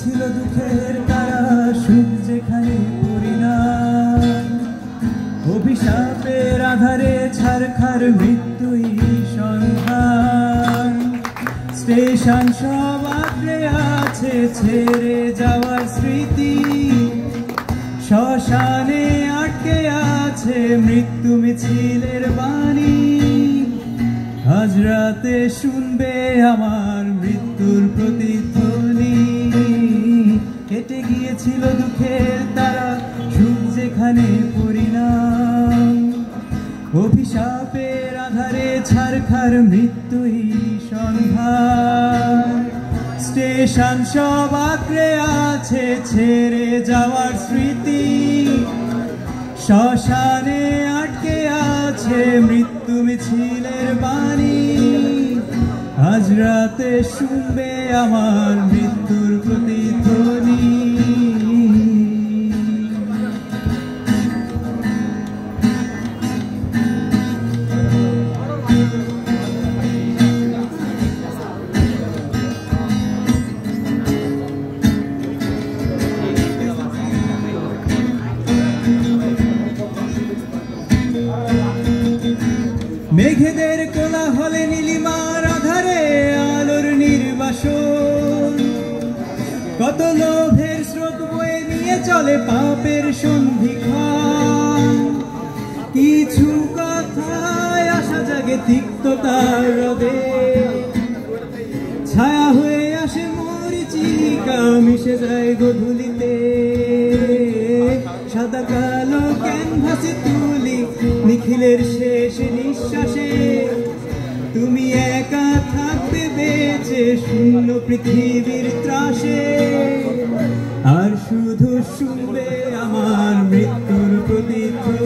গিয়েছিল দুঃখের তারা, সুখ যেখানে পরিণাম, অভিশাপের আধারে ছারখার মৃত্যুই সন্ধান। স্টেশন সব আঁকড়ে আছে ছেড়ে যাওয়ার স্মৃতি, শ্মশানে আটকে আছে মৃত্যু মিছিলের বাণী। আজ রাতে শুনবে আমার মৃত্যুর প্রতিধ্বনি, কেটে গিয়েছিল দুঃখের তারা, সুখ যেখানে পরিণাম, অভিশাপের আধারে ছারখার মৃত্যুই সন্ধান। স্টেশন সব আঁকড়ে আছে ছেড়ে যাওয়ার স্মৃতি, শ্মশানে আটকে আছে মৃত্যু মিছিলের বাণী। আজ রাতে শুনবে আমার মৃত্যুর প্রতিধ্বনি। মেঘেদের কোলাহলে নীলিমার আধারে আলোর নির্বাসন, কত লোভের স্রোত বয়ে নিয়ে চলে পাপের সন্ধিক্ষণ। কিছু কথায় আসা জাগে তিক্ততার হ্রদে, ছায়া হয়ে আসে মরিচিকা মিশে যায় গধূলিতে। সাদা কালো ক্যানভাসে তুলি নিখিলের শেষ নিঃশ্বাসে, তুমি একা থাকবে বেঁচে শূন্য পৃথিবীর ত্রাসে। আর শুধু শুনবে আমার মৃত্যুর প্রতিধ্বনি।